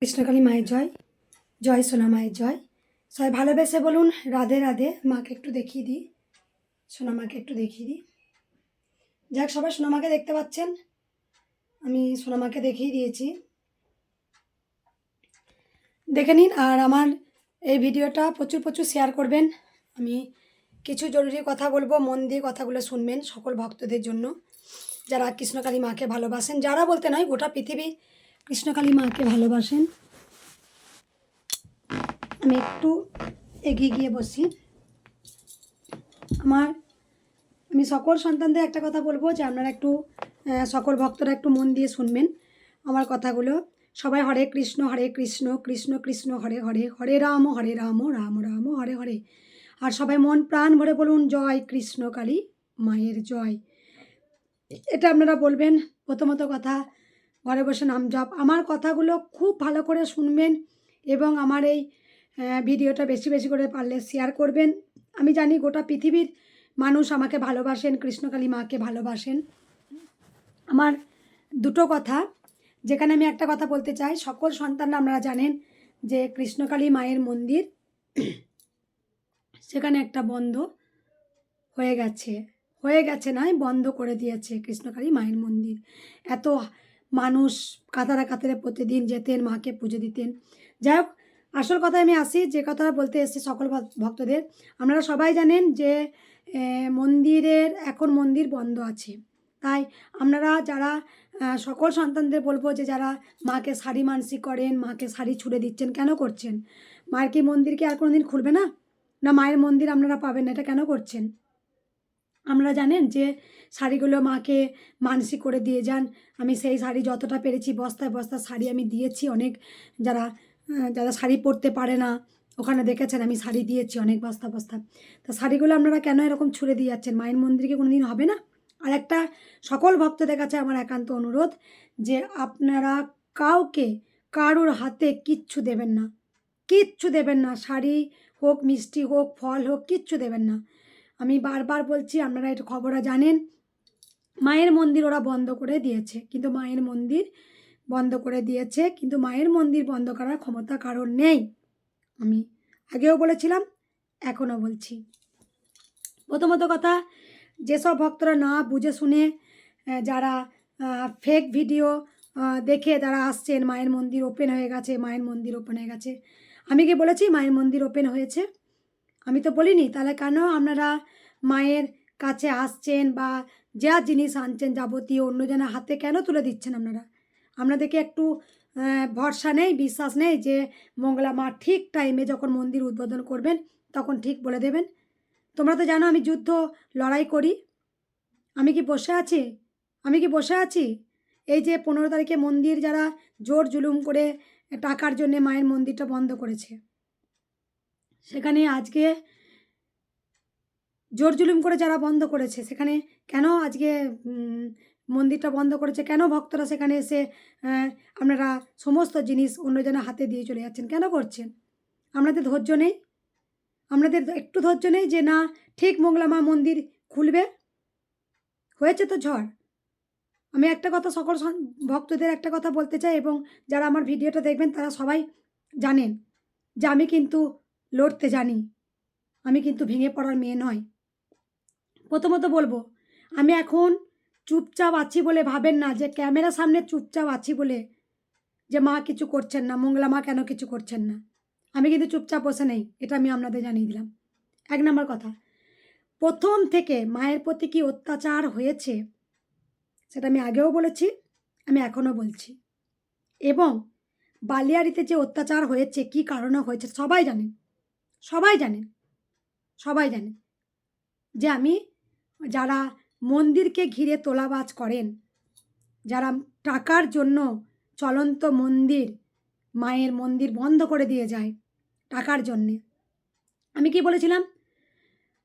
কৃষ্ণকালী মায়ের জয়, জয় সোনা মায়ের জয়। সবাই ভালোবেসে বলুন রাধে রাধে। মাকে একটু দেখিয়ে দিই, সোনা মাকে একটু দেখিয়ে দিই। যাক, সবাই সোনা মাকে দেখতে পাচ্ছেন, আমি সোনা মাকে দেখিয়ে দিয়েছি, দেখে নিন। আর আমার এই ভিডিওটা প্রচুর প্রচুর শেয়ার করবেন। আমি কিছু জরুরি কথা বলবো, মন দিয়ে কথাগুলো শুনবেন সকল ভক্তদের জন্য, যারা কৃষ্ণকালী মাকে ভালোবাসেন, যারা বলতে নয় গোটা পৃথিবী কৃষ্ণকালী মাকে ভালোবাসেন। আমি একটু এগিয়ে গিয়ে বসি। আমি সকল সন্তানদের একটা কথা বলবো যে আপনারা একটু সকল ভক্তরা একটু মন দিয়ে শুনবেন আমার কথাগুলো। সবাই হরে কৃষ্ণ কৃষ্ণ কৃষ্ণ হরে হরে, হরে রাম রাম রাম হরে হরে। আর সবাই মন প্রাণ ভরে বলুন জয় কৃষ্ণকালী মায়ের জয়। এটা আপনারা বলবেন। প্রথমত কথা, ঘরে বসে নাম জপ। আমার কথাগুলো খুব ভালো করে শুনবেন এবং আমার এই ভিডিওটা বেশি বেশি করে পারলে শেয়ার করবেন। আমি জানি গোটা পৃথিবীর মানুষ আমাকে ভালোবাসেন, কৃষ্ণকালী মাকে ভালোবাসেন। আমার দুটো কথা, যেখানে আমি একটা কথা বলতে চাই, সকল সন্তানরা আপনারা জানেন যে কৃষ্ণকালী মায়ের মন্দির সেখানে একটা বন্ধ হয়ে গেছে নয়, বন্ধ করে দিয়েছে কৃষ্ণকালী মায়ের মন্দির। এত মানুষ কাতারে কাতারে প্রতিদিন যেতেন, মাকে পুজো দিতেন। যাই হোক, আসল কথায় আমি আসি, যে কথাটা বলতে এসেছি সকল ভক্তদের। আপনারা সবাই জানেন যে এখন মন্দির বন্ধ আছে। তাই আপনারা যারা সকল সন্তানদের বলবো যে যারা মাকে শাড়ি মানসিক করেন, মাকে শাড়ি ছুঁড়ে দিচ্ছেন, কেন করছেন? মায়ের কি মন্দির কি আর কোনো দিন খুলবে না? না মায়ের মন্দির আপনারা পাবেন না, এটা কেন করছেন? আপনারা জানেন যে শাড়িগুলো মাকে মানসিক করে দিয়ে যান। আমি সেই শাড়ি যতটা পেরেছি বস্তায় বস্তা শাড়ি আমি দিয়েছি। অনেক যারা যারা শাড়ি পরতে পারে না, ওখানে দেখেছেন আমি শাড়ি দিয়েছি অনেক বস্তা বস্তা। তা শাড়িগুলো আপনারা কেন এরকম ছুঁড়ে দিয়ে যাচ্ছেন? মায়ের মন্দিরে কোনো দিন হবে না? আর একটা সকল ভক্তদের কাছে আমার একান্ত অনুরোধ যে আপনারা কারোর হাতে কিচ্ছু দেবেন না, কিচ্ছু দেবেন না। শাড়ি হোক, মিষ্টি হোক, ফল হোক, কিচ্ছু দেবেন না। আমি বারবার বলছি, আপনারা এটা খবরটা জানেন, মায়ের মন্দির ওরা বন্ধ করে দিয়েছে। কিন্তু মায়ের মন্দির বন্ধ করার ক্ষমতা কারোর নেই। আমি আগেও বলেছিলাম, এখনও বলছি। প্রথমত কথা, যেসব ভক্তরা না বুঝে শুনে যারা ফেক ভিডিও দেখে যারা আসছেন, মায়ের মন্দির ওপেন হয়ে গেছে, আমি কি বলেছি মায়ের মন্দির ওপেন হয়েছে? আমি তো বলিনি। তাহলে কেন আপনারা মায়ের কাছে আসছেন বা যা জিনিস আনছেন যাবতীয় অন্যজনের হাতে কেন তুলে দিচ্ছেন? আপনাদেরকে একটু ভরসা নেই, বিশ্বাস নেই যে মঙ্গলা মা ঠিক টাইমে যখন মন্দির উদ্বোধন করবেন তখন ঠিক বলে দেবেন? তোমরা তো জানো আমি লড়াই করি। আমি কি বসে আছি? এই যে 15 তারিখে মন্দির যারা জোর জুলুম করে টাকার জন্যে মায়ের মন্দিরটা বন্ধ করেছে, সেখানে আজকে জোর জুলুম করে যারা বন্ধ করেছে, সেখানে কেন আজকে মন্দিরটা বন্ধ করেছে? কেন ভক্তরা সেখানে এসে আপনারা সমস্ত জিনিস অন্যজনের হাতে দিয়ে চলে যাচ্ছেন? কেন করছেন? আপনাদের ধৈর্য নেই? আপনাদের একটু ধৈর্য নেই যে না ঠিক মঙ্গলা মা মন্দির খুলবে? হয়েছে তো ঝড়। আমি একটা কথা সকল ভক্তদের একটা কথা বলতে চাই, এবং যারা আমার ভিডিওটা দেখবেন তারা সবাই জানেন যে আমি কিন্তু লড়তে জানি, আমি কিন্তু ভেঙে পড়ার মেয়ে নয়। প্রথমত বলবো, আমি এখন চুপচাপ আছি বলে ভাবেন না যে ক্যামেরার সামনে চুপচাপ আছি বলে যে মা কিছু করছেন না, মঙ্গলা মা কেন কিছু করছেন না। আমি কিন্তু চুপচাপ বসে নেই, এটা আমি আপনাদের জানিয়ে দিলাম। 1 নম্বর কথা, প্রথম থেকে মায়ের প্রতি কি অত্যাচার হয়েছে সেটা আমি আগেও বলেছি, আমি এখনও বলছি। এবং বালিয়াড়িতে যে অত্যাচার হয়েছে, কি কারণে হয়েছে সবাই জানেন, সবাই জানেন, সবাই জানেন যে আমি যারা মন্দিরকে ঘিরে তোলাবাজ করেন, যারা টাকার জন্য চলন্ত মায়ের মন্দির বন্ধ করে দিয়ে যায় টাকার জন্যে, আমি কি বলেছিলাম?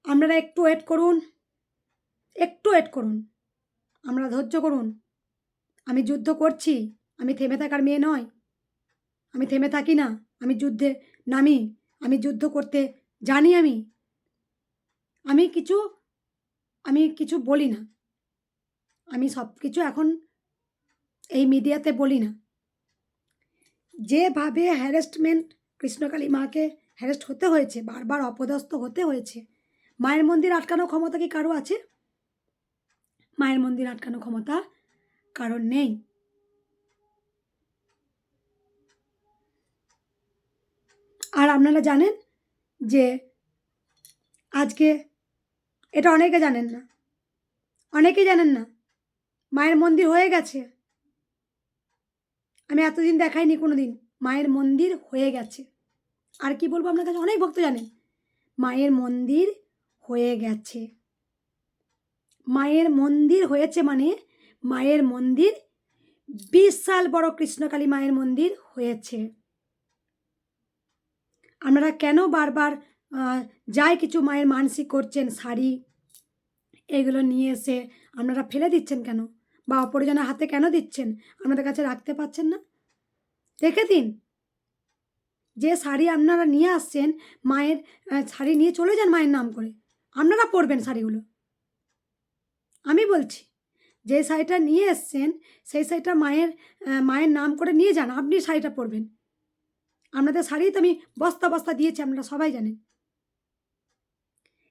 আপনারা একটু ওয়েট করুন, আপনারা ধৈর্য করুন। আমি যুদ্ধ করছি, আমি থেমে থাকার মেয়ে নয়, আমি থেমে থাকি না, আমি যুদ্ধে নামি, আমি যুদ্ধ করতে জানি। আমি কিছু বলি না, আমি সব কিছু এখন এই মিডিয়াতে বলি না। যেভাবে হ্যারাসমেন্ট কৃষ্ণকালী মাকে হ্যারাস্ট হতে হয়েছে, বারবার অপদস্থ হতে হয়েছে, মায়ের মন্দির আটকানোর ক্ষমতা কি কারো আছে? মায়ের মন্দির আটকানোর ক্ষমতা কারণ নেই। আর আপনারা জানেন যে আজকে, এটা অনেকে জানেন না, অনেকেই জানেন না, মায়ের মন্দির হয়ে গেছে। আমি এতদিন দেখাইনি কোনো দিন, মায়ের মন্দির হয়ে গেছে। আর কি বলবো আপনার কাছে, অনেক ভক্ত জানেন মায়ের মন্দির হয়ে গেছে। মায়ের মন্দির হয়েছে মানে মায়ের মন্দির বিশাল বড় কৃষ্ণকালী মায়ের মন্দির হয়েছে। আপনারা কেন বারবার যাই কিছু মায়ের মানসিক করছেন, শাড়ি এগুলো নিয়ে এসে আপনারা ফেলে দিচ্ছেন কেন, বা অপরজনের হাতে কেন দিচ্ছেন? আপনাদের কাছে রাখতে পারছেন না? রেখে দিন। যে শাড়ি আপনারা নিয়ে আসছেন, মায়ের শাড়ি নিয়ে চলে যান মায়ের নাম করে, আপনারা পরবেন শাড়িগুলো। আমি বলছি, যে শাড়িটা নিয়ে এসছেন সেই শাড়িটা মায়ের নাম করে নিয়ে যান, আপনি শাড়িটা পরবেন। আপনাদের শাড়ি তো আমি বস্তা বস্তা দিয়েছি, আপনারা সবাই জানেন।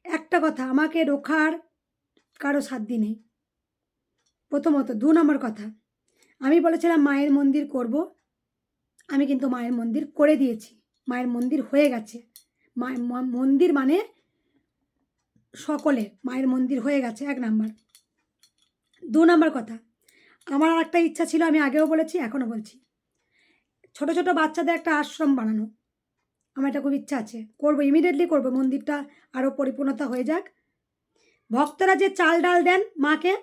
একটা কথা, আমাকে রোখার কারো সাধ্য নেই। প্রথমত 2 নম্বর কথা, আমি বলেছিলাম মায়ের মন্দির করব, আমি কিন্তু মায়ের মন্দির করে দিয়েছি, মায়ের মন্দির হয়ে গেছে। মন্দির মানে সকলে, মায়ের মন্দির হয়ে গেছে, 1 নাম্বার। 2 নম্বর কথা, আমার আর একটা ইচ্ছা ছিল, আমি আগেও বলেছি এখনও বলছি, ছোট ছোট বাচ্চাদের একটা আশ্রম বানানো, আমার এটা খুব ইচ্ছা আছে, করবো, ইমিডিয়েটলি করবো। মন্দিরটা আরও পরিপূর্ণতা হয়ে যাক। ভক্তরা যে চাল ডাল দেন মাকে,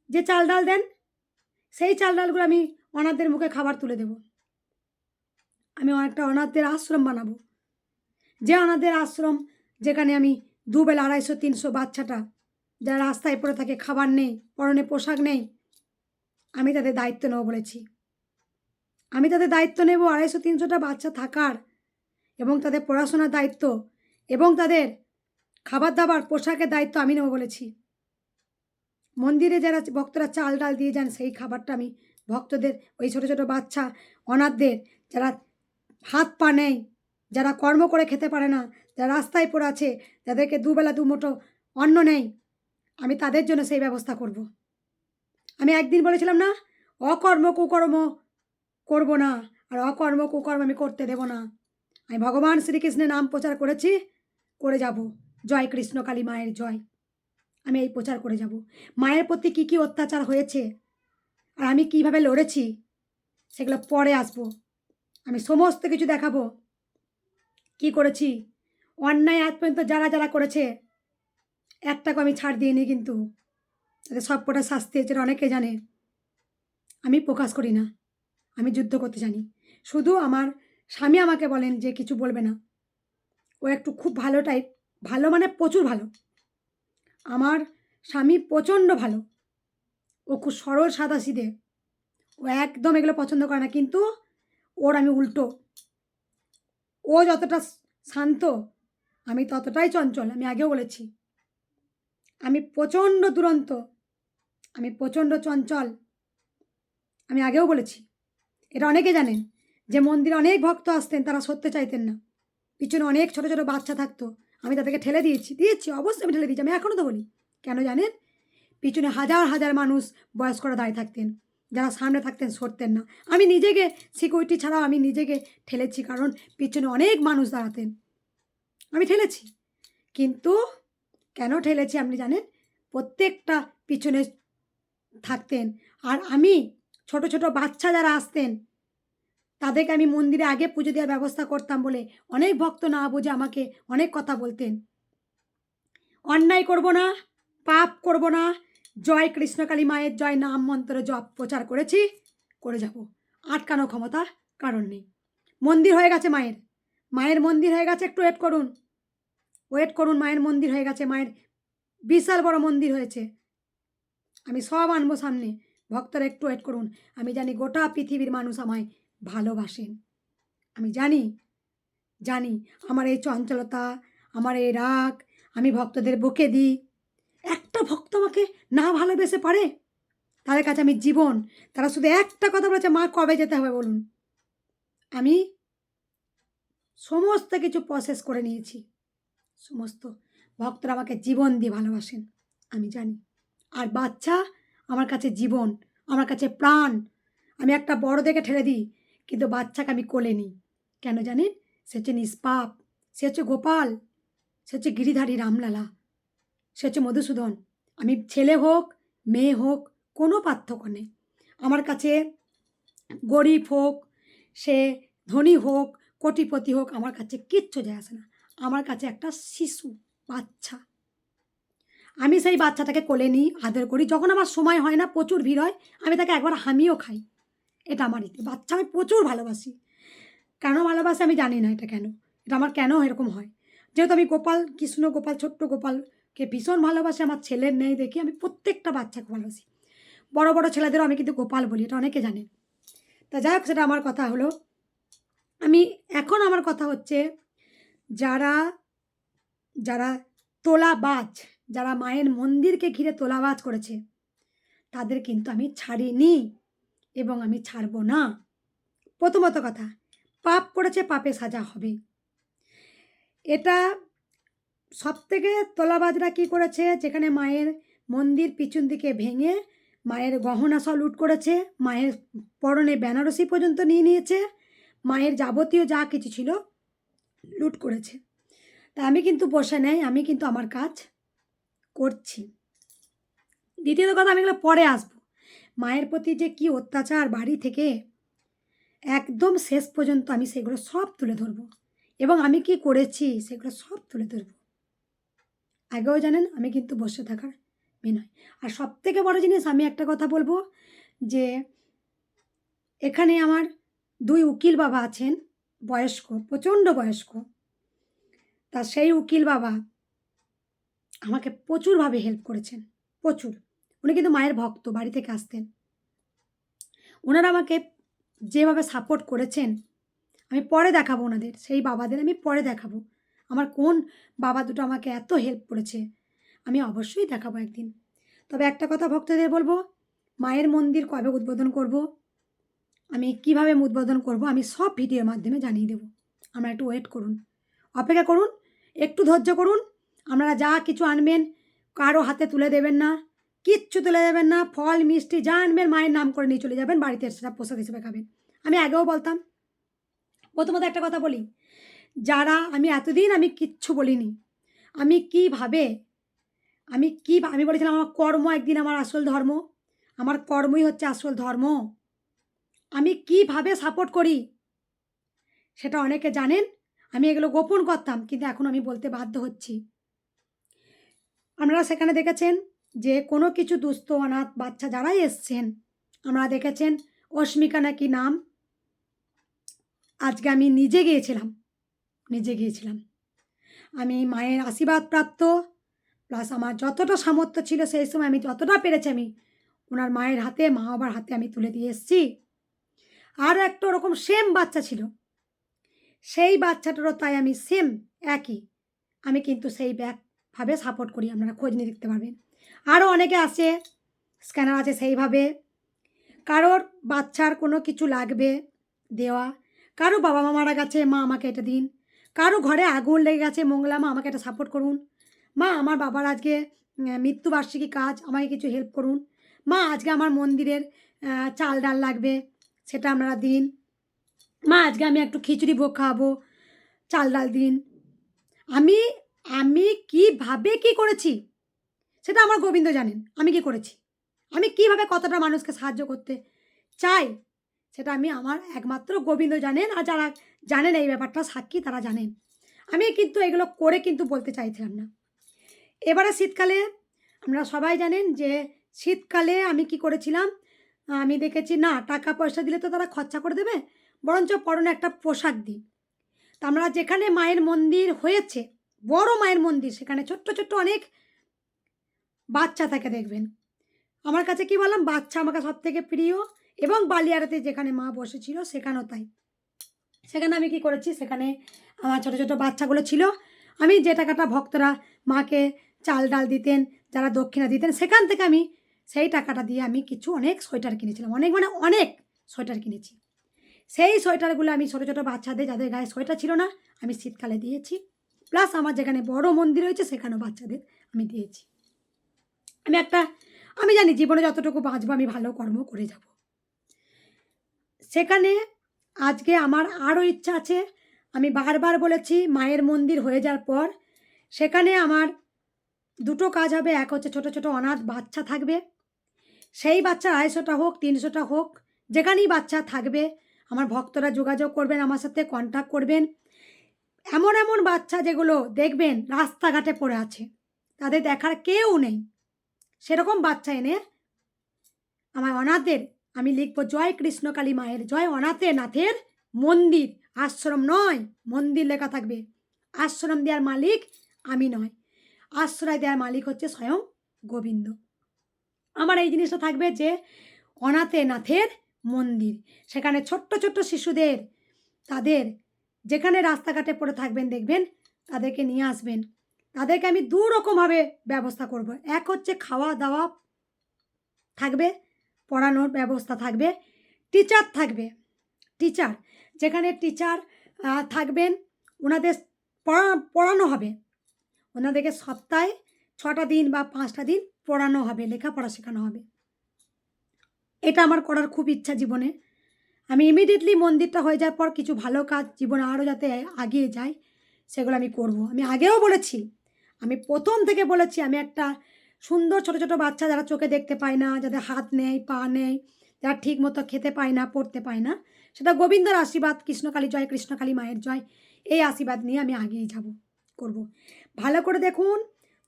যে চাল ডাল দেন, সেই চাল ডালগুলো আমি অনাথদের মুখে খাবার তুলে দেব। আমি একটা অনাথদের আশ্রম বানাবো, যে অনাথদের আশ্রম যেখানে আমি 2 বেলা 250-300 বাচ্চাটা যারা রাস্তায় পড়ে থাকে, খাবার নেই, পরনে পোশাক নেই, আমি তাদের দায়িত্ব নেব বলেছি। আমি তাদের দায়িত্ব নেব 250-300টা বাচ্চা থাকার, এবং তাদের পড়াশোনার দায়িত্ব, এবং তাদের খাবার দাবার পোশাকের দায়িত্ব আমি নেব বলেছি। মন্দিরে যারা ভক্তরা চাল ডাল দিয়ে যান, সেই খাবারটা আমি ভক্তদের, ওই ছোটো ছোটো বাচ্চা অনাথদের, যারা হাত পা নেই, যারা কর্ম করে খেতে পারে না, যারা রাস্তায় পড়ে আছে, যাদেরকে 2 বেলা 2 মুঠো অন্ন নেই, আমি তাদের জন্য সেই ব্যবস্থা করব। আমি একদিন বলেছিলাম না, অকর্ম কুকর্ম করব না, আর অকর্ম কুকর্ম আমি করতে দেব না। আমি ভগবান শ্রীকৃষ্ণের নাম প্রচার করেছি, করে যাব। জয় কৃষ্ণ কালী মায়ের জয়। আমি এই প্রচার করে যাব। মায়ের প্রতি কী কী অত্যাচার হয়েছে আর আমি কিভাবে লড়েছি, সেগুলো পরে আসবো। আমি সমস্ত কিছু দেখাবো, কি করেছি। অন্যায় আজ পর্যন্ত যারা যারা করেছে, একটাকে আমি ছাড় দিইনি, কিন্তু তাদের সব কটা শাস্তি হয়েছে, অনেকে জানে। আমি প্রকাশ করি না, আমি যুদ্ধ করতে জানি। শুধু আমার স্বামী আমাকে বলেন যে কিছু বলবে না, ও একটু খুব ভালো টাইপ, ভালো মানে প্রচুর ভালো। আমার স্বামী প্রচণ্ড ভালো, ও খুব সরল সাদাসিধে, ও একদম এগুলো পছন্দ করে না, কিন্তু ওর আমি উল্টো। ও যতটা শান্ত, আমি ততটাই চঞ্চল। আমি আগেও বলেছি, আমি প্রচণ্ড দুরন্ত, আমি প্রচণ্ড চঞ্চল, আমি আগেও বলেছি। এটা অনেকে জানেন যে মন্দিরে অনেক ভক্ত আসতেন, তারা সরতে চাইতেন না, পিছনে অনেক ছোটো ছোটো বাচ্চা থাকতো, আমি তাদেরকে ঠেলে দিয়েছি, অবশ্যই আমি ঠেলে দিয়েছি। আমি এখনও তো বলি, কেন জানেন? পিছনে হাজার হাজার মানুষ বয়স্করা দাঁড়িয়ে থাকতেন, যারা সামনে থাকতেন সরতেন না। আমি নিজেকে সিকিউরিটি ছাড়াও আমি নিজেকে ঠেলেছি, কারণ পিছনে অনেক মানুষ দাঁড়াতেন, আমি ঠেলেছি। কিন্তু কেন ঠেলেছি আপনি জানেন? প্রত্যেকটা পিছনে থাকতেন, আর আমি ছোট ছোট বাচ্চা যারা আসতেন, তাদেরকে আমি মন্দিরে আগে পুজো দেওয়ার ব্যবস্থা করতাম বলে অনেক ভক্ত না বুঝে আমাকে অনেক কথা বলতেন। অন্যায় করব না, পাপ করব না, জয় কৃষ্ণকালী মায়ের জয় নাম মন্ত্র জপ প্রচার করেছি, করে যাব। আটকানো ক্ষমতা কারণ নেই। মন্দির হয়ে গেছে মায়ের, মায়ের মন্দির হয়ে গেছে, একটু ওয়েট করুন, ওয়েট করুন। মায়ের মন্দির হয়ে গেছে, মায়ের বিশাল বড় মন্দির হয়েছে, আমি সব আনবো সামনে। ভক্তরা একটু ওয়েট করুন। আমি জানি গোটা পৃথিবীর মানুষ আমায় ভালোবাসেন, আমি জানি, জানি আমার এই চঞ্চলতা, আমার এই রাগ, আমি ভক্তদের বকে দিই। একটা ভক্ত আমাকে না ভালোবেসে পারে? তাদের কাছে আমি জীবন। তারা শুধু একটা কথা বলেছে, মা কবে যেতে হবে বলুন? আমি সমস্ত কিছু প্রসেস করে নিয়েছি। সমস্ত ভক্তরা আমাকে জীবন দিয়ে ভালোবাসেন, আমি জানি। আর বাচ্চা আমার কাছে জীবন, আমার কাছে প্রাণ। আমি একটা বড় দেখে ঠেলে দিই, কিন্তু বাচ্চাকে আমি কোলে নিই। কেন জানেন? সে হচ্ছে নিষ্পাপ, সে হচ্ছে গোপাল, সে হচ্ছে গিরিধারী রামলালা, সে হচ্ছে মধুসূদন। আমি ছেলে হোক, মেয়ে হোক, কোনো পার্থক্য নেই আমার কাছে। গরিব হোক, সে ধনী হোক, কোটিপতি হোক, আমার কাছে কিচ্ছু যায় আসে না। আমার কাছে একটা শিশু, বাচ্চা। আমি সেই বাচ্চাটাকে কোলে নিই, আদর করি। যখন আমার সময় হয় না, প্রচুর ভিড় হয়, আমি তাকে একবার হামিও খাই। এটা আমার রীতি। বাচ্চা আমি প্রচুর ভালোবাসি। কেন ভালোবাসি আমি জানি না, এটা কেন, এটা আমার কেন এরকম হয়। যেহেতু আমি গোপাল, কৃষ্ণ গোপাল, ছোট্ট গোপালকে ভীষণ ভালোবাসি। আমার ছেলের নেই দেখি আমি প্রত্যেকটা বাচ্চাকে ভালোবাসি। বড় বড় ছেলেদেরও আমি কিন্তু গোপাল বলি, এটা অনেকে জানেন। তা যাই হোক, সেটা আমার কথা হলো। আমি এখন আমার কথা হচ্ছে, যারা যারা তোলাবাজ, যারা মায়ের মন্দিরকে ঘিরে তোলাবাজ করেছে, তাদের কিন্তু আমি ছাড়িনি এবং আমি ছাড়ব না। প্রথমত কথা, পাপ করেছে, পাপে সাজা হবে। এটা সবথেকে তোলাবাজরা কী করেছে, যেখানে মায়ের মন্দির পিছন দিকে ভেঙে মায়ের গহনা সব লুট করেছে, মায়ের পরনে বেনারসি পর্যন্ত নিয়ে নিয়েছে, মায়ের যাবতীয় যা কিছু ছিল লুট করেছে। তা আমি কিন্তু বসে নেই, আমি কিন্তু আমার কাজ করছি। দ্বিতীয়ত কথা, আমি এগুলো পরে আসবো। মায়ের প্রতি যে কী অত্যাচার বাড়ি থেকে একদম শেষ পর্যন্ত আমি সেগুলো সব তুলে ধরবো, এবং আমি কি করেছি সেগুলো সব তুলে ধরবো। আগেও জানেন, আমি কিন্তু বসে থাকার মেয়ে নয়। আর সবথেকে বড় জিনিস, আমি একটা কথা বলবো, যে এখানে আমার 2 উকিল বাবা আছেন, বয়স্ক, প্রচণ্ড বয়স্ক। তা সেই উকিল বাবা আমাকে প্রচুরভাবে হেল্প করেছেন, প্রচুর। উনি কিন্তু মায়ের ভক্ত, বাড়ি থেকে আসতেন। ওনারা আমাকে যেভাবে সাপোর্ট করেছেন, আমি পরে দেখাবো ওনাদের, সেই বাবাদের আমি পরে দেখাবো। আমার কোন বাবা দুটো আমাকে এত হেল্প করেছে, আমি অবশ্যই দেখাবো একদিন। তবে একটা কথা ভক্তদের বলবো, মায়ের মন্দির কবে উদ্বোধন করব, আমি কিভাবে উদ্বোধন করব, আমি সব ভিডিওর মাধ্যমে জানিয়ে দেবো। আপনারা একটু ওয়েট করুন, অপেক্ষা করুন, একটু ধৈর্য করুন। আপনারা যা কিছু আনবেন কারো হাতে তুলে দেবেন না, কিচ্ছু তুলে দেবেন না। ফল মিষ্টি যা আনবেন মায়ের নাম করে নিয়ে চলে যাবেন, বাড়িতে সেটা প্রসাদ হিসেবে খাবেন। আমি আগেও বলতাম। প্রথমত একটা কথা বলি, যারা আমি এতদিন আমি কিচ্ছু বলিনি, আমি কিভাবে আমি বলেছিলাম আমার কর্ম একদিন আমার আসল ধর্ম, আমার কর্মই হচ্ছে আসল ধর্ম। আমি কিভাবে সাপোর্ট করি সেটা অনেকে জানেন। আমি এগুলো গোপন করতাম, কিন্তু এখন আমি বলতে বাধ্য হচ্ছি। আপনারা সেখানে দেখেছেন যে কোনো কিছু দুস্থ অনাথ বাচ্চা যারাই এসছেন, আপনারা দেখেছেন অস্মিকা নাকি নাম, আজকে আমি নিজে গিয়েছিলাম। আমি মায়ের আশীর্বাদ প্রাপ্ত, প্লাস আমার যতটা সামর্থ্য ছিল সেই সময় আমি যতটা পেরেছি আমি ওনার মায়ের হাতে, মা বাবার হাতে আমি তুলে দিয়ে এসেছি। আরও একটা ওরকম সেম বাচ্চা ছিল, সেই বাচ্চাটারও তাই আমি সেম একই, আমি কিন্তু সেই ব্যাকভাবে সাপোর্ট করি। আপনারা খোঁজ নিয়ে দেখতে পারবেন। আরও অনেকে আছে, স্ক্যানার আছে সেইভাবে। কারোর বাচ্চার কোনো কিছু লাগবে দেওয়া, কারো বাবা মা মারা গেছে, মা আমাকে এটা দিন, কারো ঘরে আগুন লেগে গেছে, মঙ্গলা মা আমাকে এটা সাপোর্ট করুন, মা আমার বাবার আজকে মৃত্যুবার্ষিকী কাজ, আমাকে কিছু হেল্প করুন, মা আজকে আমার মন্দিরের চাল ডাল লাগবে, সেটা আপনারা দিন, মা আজকে আমি একটু খিচুড়ি ভোগ খাওয়াবো, চাল ডাল দিন। আমি আমি কীভাবে কী করেছি সেটা আমার গোবিন্দ জানেন। আমি কি করেছি, আমি কিভাবে কতটা মানুষকে সাহায্য করতে চাই, সেটা আমি আমার একমাত্র গোবিন্দ জানেন। আর যারা জানেন এই ব্যাপারটা সাক্ষী, তারা জানেন। আমি কিন্তু এগুলো করে কিন্তু বলতে চাইছিলাম না। এবারে শীতকালে আপনারা সবাই জানেন যে শীতকালে আমি কি করেছিলাম, আমি দেখেছি না টাকা পয়সা দিলে তো তারা খরচা করে দেবে, বরঞ্চ পরনে একটা পোশাক দিই। তা আমরা যেখানে মায়ের মন্দির হয়েছে, বড় মায়ের মন্দির, সেখানে ছোট্ট ছোট্ট অনেক বাচ্চা থাকে দেখবেন। আমার কাছে কি বললাম, বাচ্চা আমাকে সব থেকে প্রিয়, এবং বালিয়াড়াতে যেখানে মা বসেছিল সেখানেও তাই। সেখানে আমি কি করেছি, সেখানে আমার ছোটো ছোটো বাচ্চাগুলো ছিল, আমি যে টাকাটা ভক্তরা মাকে চাল ডাল দিতেন, যারা দক্ষিণা দিতেন, সেখান থেকে আমি সেই টাকাটা দিয়ে আমি কিছু অনেক সোয়েটার কিনেছিলাম, অনেক মানে অনেক সোয়েটার কিনেছি। সেই সোয়েটারগুলো আমি ছোটো ছোটো বাচ্চাদের যাদের গায়ে সোয়েটার ছিল না আমি শীতকালে দিয়েছি, প্লাস আমার যেখানে বড় মন্দির রয়েছে সেখানেও বাচ্চাদের আমি দিয়েছি। আমি জানি জীবনে যতটুকু বাঁচবো আমি ভালো কর্ম করে যাব। সেখানে আজকে আমার আরও ইচ্ছা আছে, আমি বারবার বলেছি মায়ের মন্দির হয়ে যাওয়ার পর সেখানে আমার দুটো কাজ হবে। এক হচ্ছে ছোটো ছোটো অনাথ বাচ্চা থাকবে, সেই বাচ্চা 250টা হোক 300টা হোক, যেখানেই বাচ্চা থাকবে আমার ভক্তরা যোগাযোগ করবেন, আমার সাথে কন্ট্যাক্ট করবেন। এমন এমন বাচ্চা যেগুলো দেখবেন রাস্তাঘাটে পড়ে আছে, তাদের দেখার কেউ নেই, সেরকম বাচ্চা এনে আমার অনাথের আমি লিখব জয় কৃষ্ণকালী মায়ের জয় অনাথে নাথের মন্দির, আশ্রম নয় মন্দির লেখা থাকবে। আশ্রম দেওয়ার মালিক আমি নয়, আশ্রয় দেওয়ার মালিক হচ্ছে স্বয়ং গোবিন্দ। আমার এই জিনিসটা থাকবে যে অনাথে নাথের মন্দির, সেখানে ছোট্ট ছোট্ট শিশুদের তাদের যেখানে রাস্তাঘাটে পড়ে থাকবেন দেখবেন তাদেরকে নিয়ে আসবেন, তাদেরকে আমি দু রকমভাবে ব্যবস্থা করব। এক হচ্ছে খাওয়া দাওয়া থাকবে, পড়ানোর ব্যবস্থা থাকবে, টিচার থাকবে, টিচার যেখানে টিচার থাকবেন ওনাদের পড়ানো হবে, ওনাদেরকে সপ্তাহে 6টা দিন বা 5টা দিন পড়ানো হবে, লেখাপড়া শেখানো হবে। এটা আমার করার খুব ইচ্ছা জীবনে। আমি ইমিডিয়েটলি মন্দিরটা হয়ে যাওয়ার পর কিছু ভালো কাজ জীবনে আরও যাতে এগিয়ে যায় সেগুলো আমি করব। আমি আগেও বলেছি, আমি প্রথম থেকে বলেছি আমি একটা সুন্দর ছোটো ছোটো বাচ্চা যারা চোখে দেখতে পায় না, যাদের হাত নেই পা নেই, যারা ঠিক মতো খেতে পায় না পড়তে পায় না, সেটা গোবিন্দর আশীর্বাদ, কৃষ্ণকালী জয় কৃষ্ণকালী মায়ের জয়, এই আশীর্বাদ নিয়ে আমি আগিয়ে যাব, করব। ভালো করে দেখুন,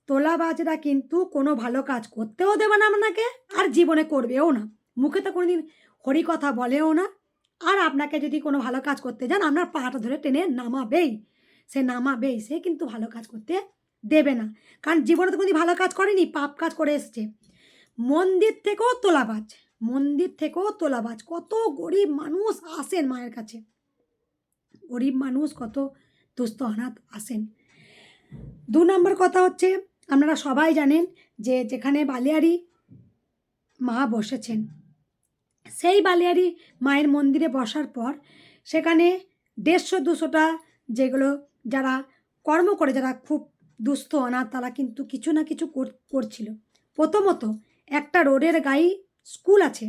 তোলাবাজরা কিন্তু কোনো ভালো কাজ করতেও দেবে না আপনাকে, আর জীবনে করবেও না, মুখে তো কোনোদিন হরি কথা বলেও না। আর আপনাকে যদি কোনো ভালো কাজ করতে যান আপনার পাটা ধরে টেনে নামাবেই, সে কিন্তু ভালো কাজ করতে দেবে না, কারণ জীবনে তো কোনো ভালো কাজ করেনি, পাপ কাজ করে এসছে। মন্দির থেকেও তোলাবাজ কত গরিব মানুষ আসেন মায়ের কাছে, গরিব মানুষ কত দুস্থ অনাথ আসেন। 2 নম্বর কথা হচ্ছে আপনারা সবাই জানেন যে যেখানে বালিয়াড়ি মা বসেছেন, সেই বালিয়াড়ি মায়ের মন্দিরে বসার পর সেখানে 150-200টা যেগুলো যারা কর্ম করে, যারা খুব দুস্থ অনাথ, তারা কিন্তু কিছু না কিছু করছিল। প্রথমত একটা রোডের গায়ে স্কুল আছে,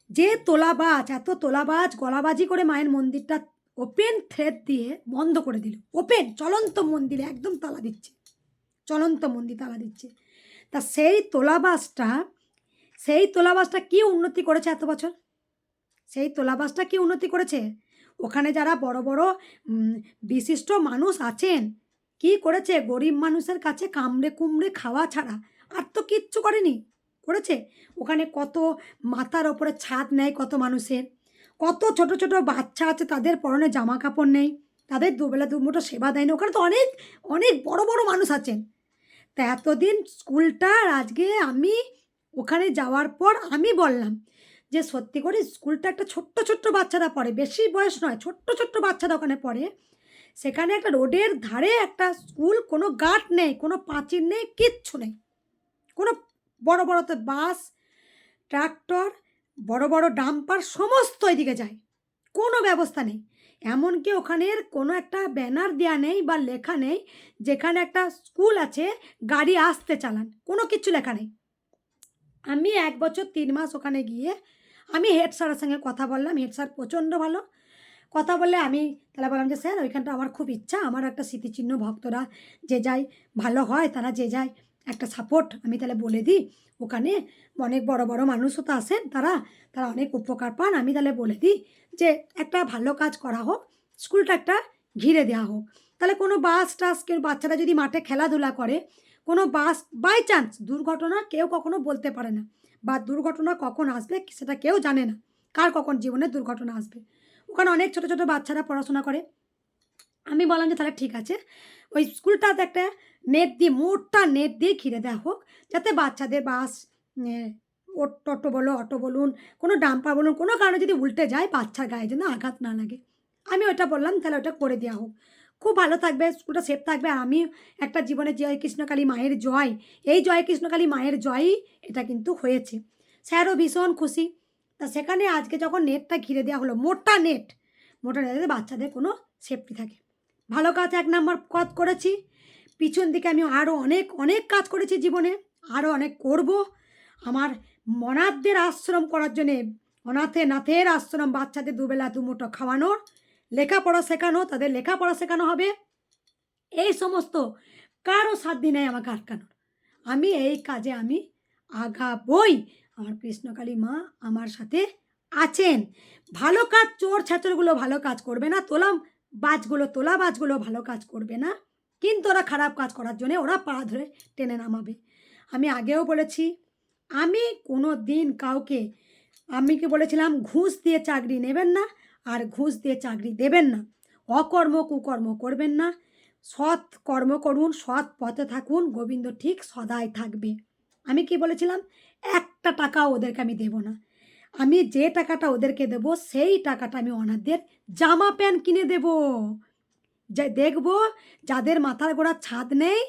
যে তোলাবাজ এত তোলাবাজ গলাবাজি করে মায়ের মন্দিরটা ওপেন থ্রেড দিয়ে বন্ধ করে দিল, ওপেন চলন্ত মন্দিরে একদম তালা দিচ্ছে, চলন্ত মন্দির তালা দিচ্ছে। তা সেই তোলাবাজটা কি উন্নতি করেছে এত বছর? সেই তোলাবাজটা কি উন্নতি করেছে? ওখানে যারা বড় বড় বিশিষ্ট মানুষ আছেন কি করেছে? গরিব মানুষের কাছে কামড়ে কুমড়ে খাওয়া ছাড়া আর তো কিচ্ছু করেনি। করেছে ওখানে কত মাথার ওপরে ছাদ নেয় কত মানুষের, কত ছোট ছোট বাচ্চা আছে তাদের পরনে জামা কাপড় নেই, তাদের দুবেলা দুমুঠো সেবা দেয় না। ওখানে তো অনেক অনেক বড় বড় মানুষ আছেন। তা এতদিন স্কুলটার আজকে আমি ওখানে যাওয়ার পর আমি বললাম যে সত্যি করে স্কুলটা একটা ছোট্ট ছোট্ট বাচ্চারা পড়ে, বেশি বয়স নয়, ছোট্ট ছোট্ট বাচ্চারা ওখানে পড়ে। সেখানে একটা রোডের ধারে একটা স্কুল, কোনো গার্ড নেই, কোনো পাঁচিল নেই, কিচ্ছু নেই, কোনো বড় বড় তো বাস ট্রাক্টর বড় বড় ডাম্পার সমস্ত এদিকে যায়, কোনো ব্যবস্থা নেই। এমনকি ওখানের কোনো একটা ব্যানার দেওয়া নেই বা লেখা নেই যেখানে একটা স্কুল আছে গাড়ি আসতে চালান, কোনো কিছু লেখা নেই। আমি 1 বছর 3 মাস ওখানে গিয়ে আমি হেড স্যারের সঙ্গে কথা বললাম, হেড স্যার প্রচণ্ড ভালো। কথা বললে আমি তাহলে বললাম যে স্যার ওইখানটা আমার খুব ইচ্ছা, আমার একটা স্মৃতিচিহ্ন, ভক্তরা যে যায় ভালো হয়, তারা যে যায় একটা সাপোর্ট আমি তাহলে বলে দিই, ওখানে অনেক বড় বড় মানুষও তো আসেন, তারা অনেক উপকার পান, আমি তাহলে বলে দিই যে একটা ভালো কাজ করা হোক, স্কুলটা একটা ঘিরে দেওয়া হোক, তাহলে কোনো বাস টাস কেউ বাচ্চারা যদি মাঠে খেলাধুলা করে, কোনো বাস বাই চান্স দুর্ঘটনা কেউ কখনো বলতে পারে না, বা দুর্ঘটনা কখন আসবে সেটা কেউ জানে না, কার কখন জীবনে দুর্ঘটনা আসবে। ওখানে অনেক ছোটো ছোটো বাচ্চারা পড়াশোনা করে। আমি বললাম যে তাহলে ঠিক আছে, ওই স্কুলটাতে একটা নেট দিয়ে, মোটটা নেট দিয়ে ঘিরে দেওয়া হোক, যাতে বাচ্চাদের বাস টোটো বলো, অটো বলুন, কোনো ডাম্পার বলুন, কোনো কারণে যদি উল্টে যায় বাচ্চার গায়ে যেন আঘাত না লাগে। আমি ওটা বললাম তাহলে ওটা করে দেওয়া হোক, খুব ভালো থাকবে, স্কুলটা সেফ থাকবে। আর আমি একটা জীবনে জয় কৃষ্ণকালী মায়ের জয়, এই জয় কৃষ্ণকালী মায়ের জয়ই এটা কিন্তু হয়েছে। স্যারও ভীষণ খুশি। তা সেখানে আজকে যখন নেটটা ঘিরে দেওয়া হলো, মোটা নেট যাতে বাচ্চাদের কোনো সেফটি থাকে। ভালো কাজ ১ নাম্বার কাজ করেছি। পিছন দিকে আমি আরও অনেক, অনেক কাজ করেছি জীবনে, আরও অনেক করব। আমার অনাথদের আশ্রম করার জন্যে, অনাথের আশ্রম, বাচ্চাদের দুবেলা দুমুঠো খাওয়ানোর, লেখাপড়া শেখানো, তাদের লেখাপড়া শেখানো হবে। এই সমস্ত কারো সাধ্য নেই আমাকে আটকানোর। আমি এই কাজে আমি আগাবই। আমার কৃষ্ণকালী মা আমার সাথে আছেন। ভালো কাজ, চোর ছাচরগুলো ভালো কাজ করবে না, তোলাবাজগুলো ভালো কাজ করবে না, কিন্তু ওরা খারাপ কাজ করার জন্যে ওরা পা ধরে টেনে নামাবে। আমি আগেও বলেছি, আমি কোনো দিন কাউকে, আমি কি বলেছিলাম, ঘুষ দিয়ে চাকরি নেবেন না আর ঘুষ দিয়ে চাকরি দেবেন না। অকর্ম কুকর্ম করবেন না, সৎ কর্ম করুন, সৎ পথে থাকুন, গোবিন্দ ঠিক সদাই থাকবে। আমি কি বলেছিলাম, একটা টাকাও ওদেরকে আমি দেব না। আমি যে টাকাটা ওদেরকে দেব সেই টাকাটা আমি অনাথদের জামা প্যান্ট কিনে দেব। যে দেখব যাদের মাথার গোড়ার ছাদ নেই,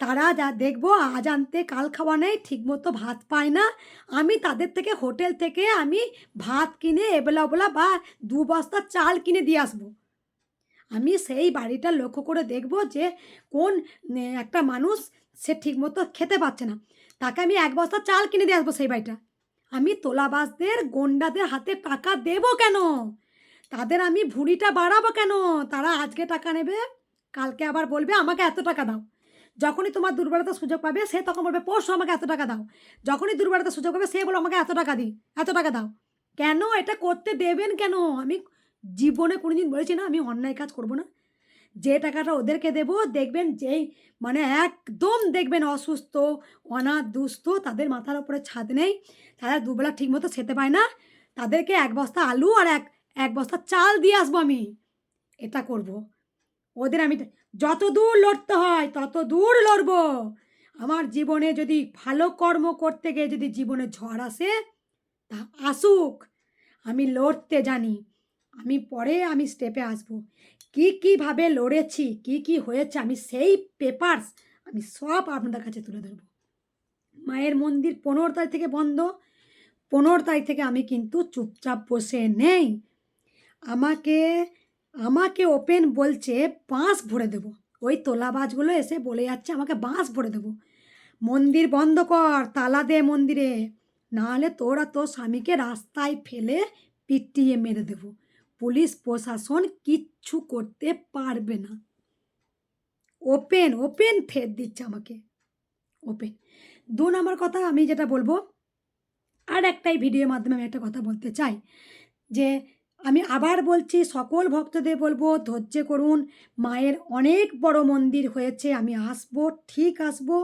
তারা যা দেখব আজ আনতে কাল খাওয়া নেই, ঠিকমতো ভাত পায় না, আমি তাদের থেকে হোটেল থেকে আমি ভাত কিনে এবেলা ওবেলা বা ২ বস্তা চাল কিনে দিয়ে আসবো। আমি সেই বাড়িটা লক্ষ্য করে দেখব যে কোন একটা মানুষ সে ঠিকমতো খেতে পাচ্ছে না, তাকে আমি ১ বস্তা চাল কিনে দিয়ে আসবো সেই বাড়িটা। আমি তোলাবাজদের, গন্ডাদের হাতে টাকা দেব কেন? তাদের আমি ভুঁড়িটা বাড়াবো কেন? তারা আজকে টাকা নেবে, কালকে আবার বলবে আমাকে এত টাকা দাও। যখনই তোমার দুর্বলতার সুযোগ পাবে সে তখন বলবে পরশু আমাকে এত টাকা দাও। যখনই দুর্বলতার সুযোগ পাবে সে বলবে আমাকে এত টাকা দিই, এত টাকা দাও। কেন এটা করতে দেবেন কেন? আমি জীবনে কোনোদিন বলেছি না আমি অন্যায় কাজ করব না। যে টাকাটা ওদেরকে দেবো দেখবেন, যেই মানে একদম দেখবেন অসুস্থ, অনাথ, দুস্থ, তাদের মাথার উপরে ছাদ নেই, তারা দুবেলা ঠিকমতো খেতে পায় না, তাদেরকে ১ বস্তা আলু আর এক বস্তা চাল দিয়ে আসবো আমি। এটা করব। ওদের আমি যত দূর লড়তে হয় তত দূর লড়বো। আমার জীবনে যদি ভালো কর্ম করতে গিয়ে যদি জীবনে ঝড় আসে, তা আসুক। আমি লড়তে জানি। আমি পরে আমি স্টেপে আসবো। কীভাবে লড়েছি, কি হয়েছে, আমি সেই পেপারস আমি সব আপনাদের কাছে তুলে ধরবো। মায়ের মন্দির ১৫ তারিখ থেকে বন্ধ। ১৫ তারিখ থেকে আমি কিন্তু চুপচাপ বসে নেই। আমাকে আমাকে ওপেন বলছে বাঁশ ভরে দেবো। ওই তোলাবাজগুলো এসে বলে যাচ্ছে আমাকে বাঁশ ভরে দেবো। মন্দির বন্ধ কর, তালা দে মন্দিরে, নাহলে তোরা তোর স্বামীকে রাস্তায় ফেলে পিটিয়ে মেরে দেবো। পুলিশ প্রশাসন কিচ্ছু করতে পারবে না। ওপেন ফের দিচ্ছে আমাকে, ওপেন। ২ নম্বর কথা আমি যেটা বলবো, আর একটাই ভিডিওর মাধ্যমে আমি একটা কথা বলতে চাই, যে আমি আবার বলছি সকল ভক্তদের বলবো ধৈর্য করুন। মায়ের অনেক বড় মন্দির হয়েছে, আমি আসবো, ঠিক আসবো।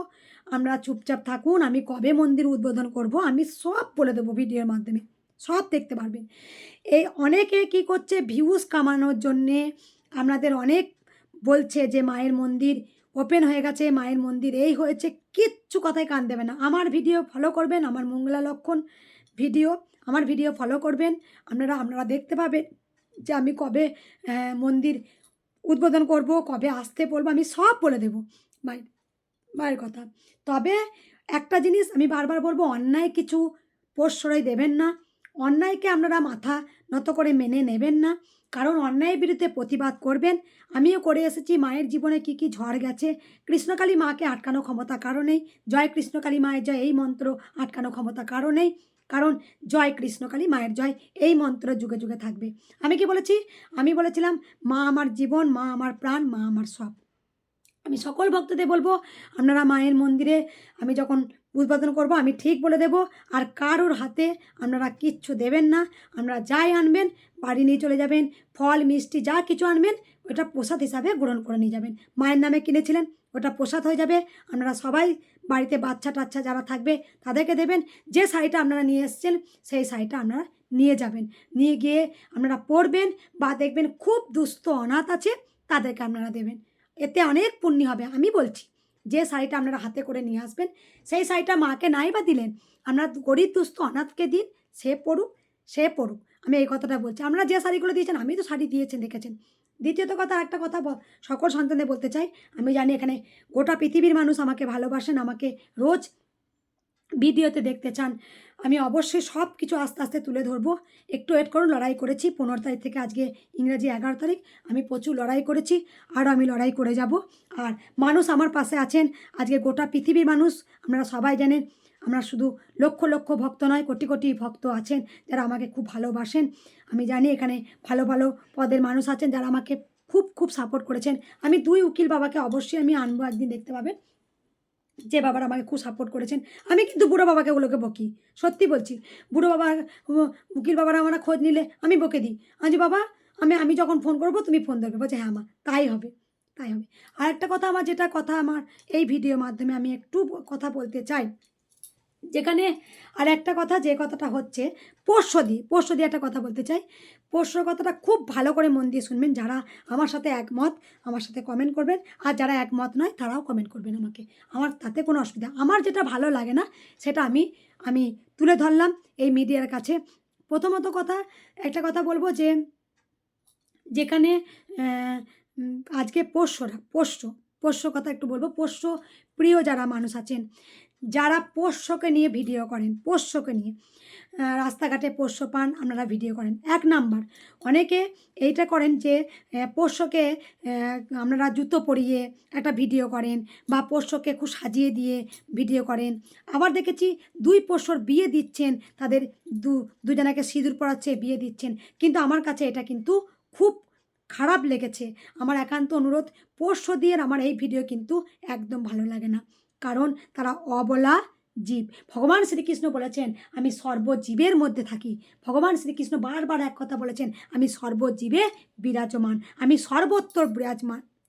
আমরা চুপচাপ থাকুন। আমি কবে মন্দির উদ্বোধন করব আমি সব বলে দেবো ভিডিওর মাধ্যমে, সব দেখতে পারবেন। এই অনেকে কি করছে ভিউজ কামানোর জন্যে, আপনাদের অনেক বলছে যে মায়ের মন্দির ওপেন হয়ে গেছে, মায়ের মন্দির এই হয়েছে, কিচ্ছু কথায় কান দেবে না। আমার ভিডিও ফলো করবেন, আমার মঙ্গলা লক্ষণ ভিডিও, আমার ভিডিও ফলো করবেন, আপনারা দেখতে পাবেন যে আমি কবে মন্দির উদ্বোধন করব, কবে আসতে বলবো, আমি সব বলে দেবো মায়ের কথা। তবে একটা জিনিস আমি বারবার বলবো, অন্যায় কিছু প্রশ্রয় দেবেন না, অন্যায়কে আপনারা মাথা নত করে মেনে নেবেন না, কারণ অন্যায়ের বিরুদ্ধে প্রতিবাদ করবেন। আমিও করে এসেছি। মায়ের জীবনে কী ঝড় গেছে, কৃষ্ণকালী মাকে আটকানো ক্ষমতা কারো নেই। জয় কৃষ্ণকালী মায়ের জয় এই মন্ত্র আটকানো ক্ষমতা কারো নেই, কারণ জয় কৃষ্ণকালী মায়ের জয় এই মন্ত্র যুগে যুগে থাকবে। আমি কি বলেছি? আমি বলেছিলাম মা আমার জীবন, মা আমার প্রাণ, মা আমার সব। আমি সকল ভক্তদের বলবো আপনারা মায়ের মন্দিরে আমি যখন উদ্বোধন করব আমি ঠিক বলে দেব, আর কারোর হাতে আপনারা কিচ্ছু দেবেন না। আপনারা যাই আনবেন বাড়ি নিয়ে চলে যাবেন, ফল মিষ্টি যা কিছু আনবেন ওটা প্রসাদ হিসাবে গ্রহণ করে নিয়ে যাবেন। মায়ের নামে কিনেছিলেন ওটা প্রসাদ হয়ে যাবে। আপনারা সবাই বাড়িতে বাচ্চা টাচ্চা যারা থাকবে তাদেরকে দেবেন। যে শাড়িটা আপনারা নিয়ে এসেছেন সেই শাড়িটা আপনারা নিয়ে যাবেন, নিয়ে গিয়ে আপনারা পরবেন, বা দেখবেন খুব দুস্থ অনাথ আছে তাদেরকে আপনারা দেবেন, এতে অনেক পুণ্য হবে। আমি বলছি যে শাড়িটা আপনারা হাতে করে নিয়ে আসবেন সেই শাড়িটা মাকে নাই বা দিলেন, আপনারা গরিব দুস্থ অনাথকে দিন, সে পড়ুক। আমি এই কথাটা বলছি। আপনারা যে শাড়িগুলো দিয়েছেন, আমি তো শাড়ি দিয়েছেন দেখেছেন। দ্বিতীয়ত কথা, একটা কথা সকল সন্তানদের বলতে চাই, আমি জানি এখানে গোটা পৃথিবীর মানুষ আমাকে ভালোবাসেন, আমাকে রোজ ভিডিওতে দেখতে চান, আমি অবশ্যই সব কিছু আস্তে আস্তে তুলে ধরবো। একটু ওয়েট করুন, লড়াই করেছি 15 তারিখ থেকে আজকে ইংরাজি 11 তারিখ, আমি প্রচুর লড়াই করেছি, আরও আমি লড়াই করে যাব। আর মানুষ আমার পাশে আছেন, আজকে গোটা পৃথিবীর মানুষ, আপনারা সবাই জানেন, আমরা শুধু লক্ষ লক্ষ ভক্ত নয়, কোটি কোটি ভক্ত আছেন যারা আমাকে খুব ভালোবাসেন। আমি জানি এখানে ভালো ভালো পদের মানুষ আছেন যারা আমাকে খুব খুব সাপোর্ট করেছেন। আমি 2 উকিল বাবাকে অবশ্যই আমি আনবো, একদিন দেখতে পাবেন, যে বাবারা আমাকে খুব সাপোর্ট করেছেন। আমি কিন্তু বুড়ো বাবাকে ওগুলোকে বকি, সত্যি বলছি। বুড়ো বাবা, উকিল বাবারা আমরা খোঁজ নিলে আমি বকে দিই, আজ বাবা আমি যখন ফোন করবো তুমি ফোন ধরবে, বলছে হ্যাঁ মা তাই হবে, তাই হবে। আর একটা কথা, আমার যেটা কথা আমার এই ভিডিওর মাধ্যমে আমি একটু কথা বলতে চাই, যেখানে আর একটা কথা, যে কথাটা হচ্ছে পোষ্য দিয়ে একটা কথা বলতে চাই। পোষ্যর কথাটা খুব ভালো করে মন দিয়ে শুনবেন। যারা আমার সাথে একমত আমার সাথে কমেন্ট করবেন, আর যারা একমত নয় তারাও কমেন্ট করবেন আমাকে, আমার তাতে কোনো অসুবিধা। আমার যেটা ভালো লাগে না সেটা আমি তুলে ধরলাম এই মিডিয়ার কাছে। প্রথমত কথা, একটা কথা বলবো যে যেখানে আজকে পোষ্য কথা একটু বলবো। পোষ্য প্রিয় যারা মানুষ আছেন, যারা পোষ্যকে নিয়ে ভিডিও করেন, পোষ্যকে নিয়ে রাস্তাঘাটে পোষ্য পান আপনারা ভিডিও করেন, 1 নাম্বার অনেকে এইটা করেন যে পোষ্যকে আপনারা জুতো পরিয়ে একটা ভিডিও করেন, বা পোষ্যকে খুব সাজিয়ে দিয়ে ভিডিও করেন। আবার দেখেছি 2 পোষ্যর বিয়ে দিচ্ছেন, তাদের দুজনাকে সিঁদুর পরাচ্ছে, বিয়ে দিচ্ছেন। কিন্তু আমার কাছে এটা কিন্তু খুব খারাপ লেগেছে। আমার একান্ত অনুরোধ, পোষ্য দিয়ে আমার এই ভিডিও কিন্তু একদম ভালো লাগে না, কারণ তারা অবলা জীব। ভগবান শ্রীকৃষ্ণ বলেছেন আমি সর্বজীবের মধ্যে থাকি। ভগবান শ্রীকৃষ্ণ বারবার এক কথা বলেছেন, আমি সর্বজীবে বিরাজমান, আমি সর্বত্র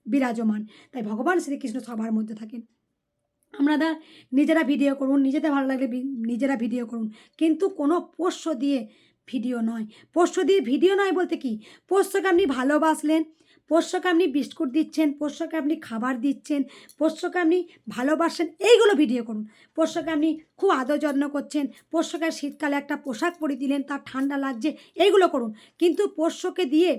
বিরাজমান। তাই ভগবান শ্রীকৃষ্ণ সবার মধ্যে থাকেন। আপনারা নিজেরা ভিডিও করুন, নিজেদের ভালো লাগলে নিজেরা ভিডিও করুন, কিন্তু কোনো পোষ্য দিয়ে ভিডিও নয়। পোষ্য দিয়ে ভিডিও নয় বলতে কি, পোষ্যকে আপনি ভালোবাসলেন, পোষ্যকে আপনি বিস্কুট দিচ্ছেন, পোষ্যকে আপনি খাবার দিচ্ছেন, পোষ্যকে আপনি ভালোবাসেন, এইগুলো ভিডিও করুন। পোষ্যকে আপনি খুব আদর যত্ন করছেন, পোষ্যকে শীতকালে একটা পোশাক পরিয়ে দিলেন, তার ঠান্ডা লাগছে, এইগুলো করুন। কিন্তু পোষ্যকে দিয়ে